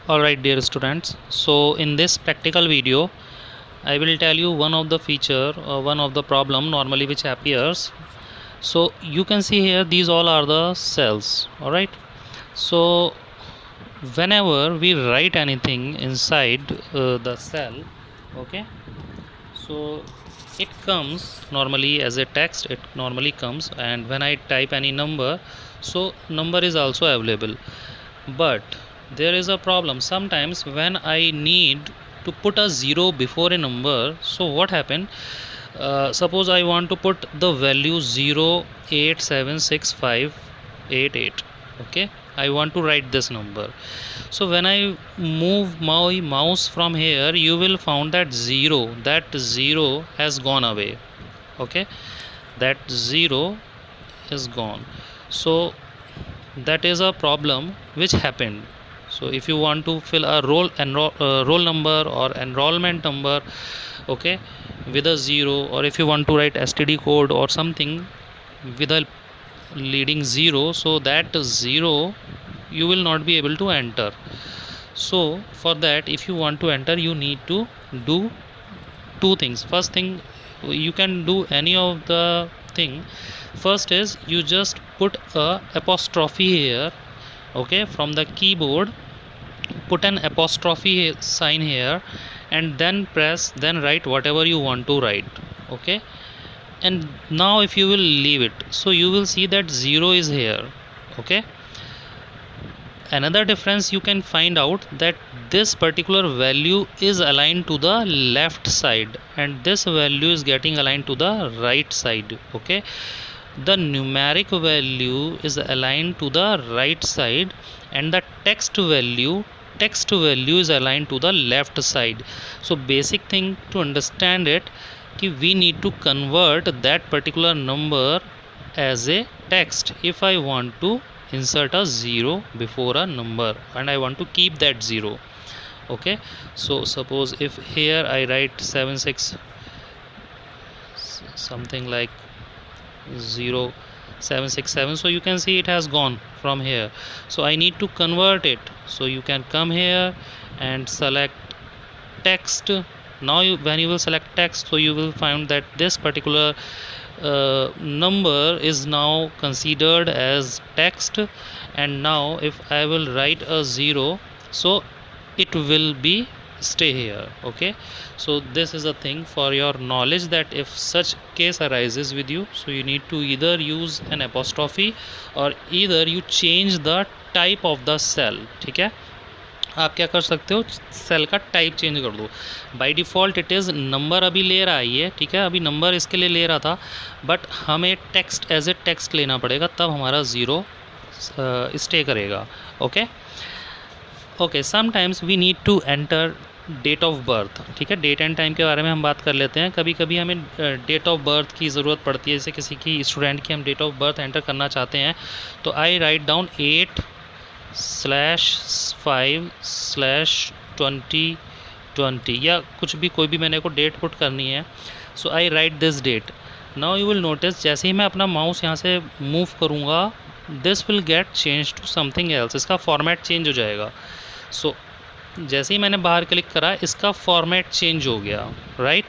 Alright dear students, so in this practical video I will tell you one of the feature or one of the problem normally which appears. So you can see here these all are the cells. Alright, so whenever we write anything inside the cell, okay, so it comes normally as a text, it normally comes, and when I type any number, so number is also available. But there is a problem sometimes when I need to put a 0 before a number. So what happened, suppose I want to put the value 0876588. okay, I want to write this number. So when I move my mouse from here, you will found that 0 has gone away. Okay, that 0 is gone. So that is a problem which happened. So if you want to fill a roll number or enrollment number, okay, with a 0, or if you want to write std code or something with a leading 0, so that 0 you will not be able to enter. So for that, if you want to enter, you need to do two things. First thing, you can do any of the thing. First is you just put a apostrophe here, okay, from the keyboard put an apostrophe sign here, and then write whatever you want to write. Okay, and now if you will leave it, so you will see that 0 is here. Okay, another difference you can find out that this particular value is aligned to the left side and this value is getting aligned to the right side. Okay, the numeric value is aligned to the right side and the text value is aligned to the left side. So basic thing to understand it, कि we need to convert that particular number as a text if I want to insert a 0 before a number and I want to keep that 0. Okay, so suppose if here I write 76 something like 0767, so you can see it has gone from here. So I need to convert it. So you can come here and select text. Now when you will select text, so you will find that this particular number is now considered as text, and now if I will write a 0, so it will be stay here. Okay, so this is a thing for your knowledge that if such case arises with you, so you need to either use an apostrophe or either you change the type of the cell. ठीक है, आप क्या कर सकते हो, cell का type change कर दो. By default it is number अभी ले रहा है ये, ठीक है, अभी नंबर इसके लिए ले रहा था, बट हमें टेक्स्ट एज ए टेक्स्ट लेना पड़ेगा, तब हमारा 0 स्टे करेगा. Okay okay, sometimes we need to enter date of birth. ठीक है, डेट एंड टाइम के बारे में हम बात कर लेते हैं. कभी कभी हमें डेट ऑफ बर्थ की ज़रूरत पड़ती है, जैसे किसी की स्टूडेंट की हम डेट ऑफ बर्थ एंटर करना चाहते हैं, तो आई राइट डाउन 8/5/2020 या कुछ भी, कोई भी मैंने को डेट पुट करनी है. So I write this date. Now you will notice जैसे ही मैं अपना माउस यहाँ से मूव करूँगा, this will get change to something else, इसका फॉर्मेट चेंज हो जाएगा. सो जैसे ही मैंने बाहर क्लिक करा, इसका फॉर्मेट चेंज हो गया. राइट,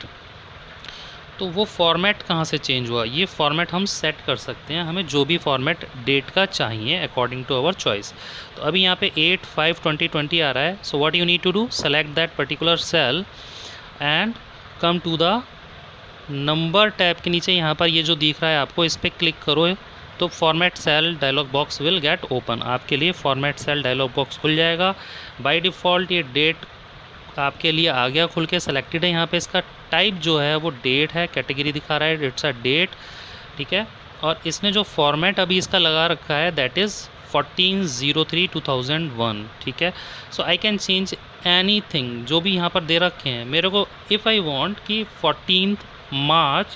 तो वो फॉर्मेट कहाँ से चेंज हुआ, ये फॉर्मेट हम सेट कर सकते हैं, हमें जो भी फॉर्मेट डेट का चाहिए अकॉर्डिंग टू आवर चॉइस. तो अभी यहाँ पे 8/5/2020 आ रहा है. So what you need to do, select that particular cell and come to the number tab के नीचे यहाँ पर ये जो दिख रहा है आपको, इस पर क्लिक करो तो format cell dialog box will get open. आपके लिए फॉर्मेट सेल डायलॉग बॉक्स खुल जाएगा. बाय डिफ़ॉल्ट ये डेट आपके लिए आ गया खुल के, सेलेक्टेड है. यहाँ पे इसका टाइप जो है वो डेट है, कैटेगरी दिखा रहा है, इट्स अ डेट. ठीक है, और इसने जो फॉर्मेट अभी इसका लगा रखा है दैट इज़ 14/03/2001. ठीक है, so I can change anything जो भी यहाँ पर दे रखे हैं. मेरे को इफ़ आई वॉन्ट कि 14 मार्च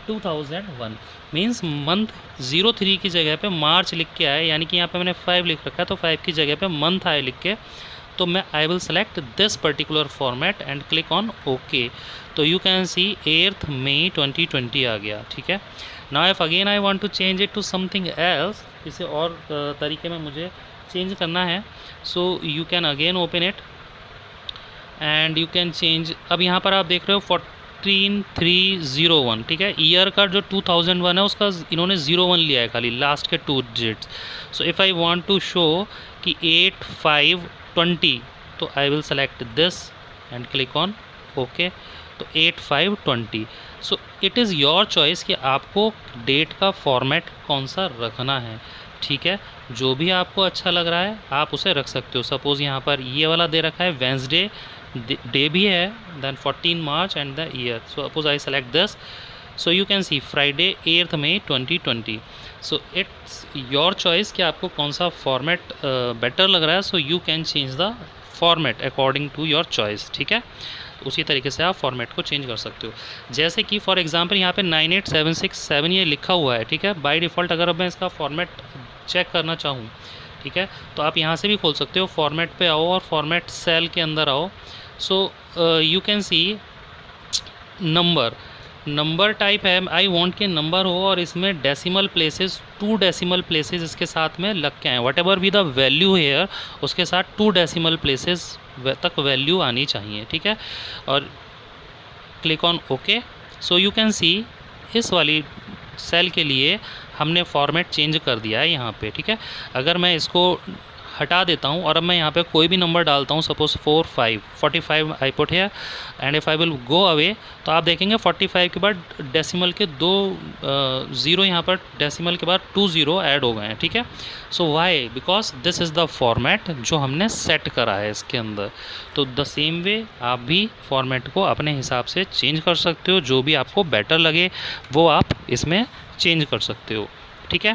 2001 मीन्स मंथ 03 की जगह पे मार्च लिख के आए, यानी कि यहाँ पे मैंने 5 लिख रखा है, तो 5 की जगह पे मंथ आए लिख के, तो मैं I will select this particular format and click on okay. तो यू कैन सी 8 मई 2020 आ गया. ठीक है, now if again I want to change it to something else, किसी और तरीके में मुझे चेंज करना है so you can again open it and you can change. अब यहाँ पर आप देख रहे हो 14301, ठीक है। ईयर का जो 2001 है उसका इन्होंने 01 लिया है खाली, लास्ट के 2 digits. So if I want to show कि 8520, तो I will select this and click on okay. तो 8520। So it is your choice कि आपको डेट का फॉर्मेट कौन सा रखना है, ठीक है। जो भी आपको अच्छा लग रहा है आप उसे रख सकते हो। सपोज़ यहाँ पर ये वाला दे रखा है वेंसडे, डे भी है, then 14 March and the year. Suppose I select this, so you can see Friday 8 मई 2020। सो इट्स योर चॉइस कि आपको कौन सा फॉर्मेट बेटर लग रहा है। So you can change the format according to your choice, ठीक है। उसी तरीके से आप फॉर्मेट को चेंज कर सकते हो। जैसे कि फॉर एग्जांपल यहाँ पे 98767 ये लिखा हुआ है, ठीक है। बाय डिफ़ॉल्ट अगर मैं इसका फॉर्मेट चेक करना चाहूँ, ठीक है, तो आप यहाँ से भी खोल सकते हो। फॉर्मेट पे आओ और फॉर्मेट सेल के अंदर आओ। So you can see number type है, आई वांट के नंबर हो और इसमें डेसिमल प्लेसेस 2 डेसिमल प्लेसेस इसके साथ में लग के आए। What ever be the value here उसके साथ 2 डेसिमल प्लेसेस तक वैल्यू आनी चाहिए, ठीक है। और click on okay. So you can सी इस वाली सेल के लिए हमने फॉर्मेट चेंज कर दिया है यहाँ पे, ठीक है। अगर मैं इसको हटा देता हूँ और अब मैं यहाँ पे कोई भी नंबर डालता हूँ, suppose 45 I put here and if I will go away, तो आप देखेंगे 45 के बाद डेसिमल के 2 ज़ीरो यहाँ पर डेसिमल के बाद 2 ज़ीरो ऐड हो गए हैं, ठीक है। So why, because this is the format जो हमने सेट करा है इसके अंदर। तो द सेम वे आप भी फॉर्मेट को अपने हिसाब से चेंज कर सकते हो, जो भी आपको बेटर लगे वो आप इसमें चेंज कर सकते हो, ठीक है।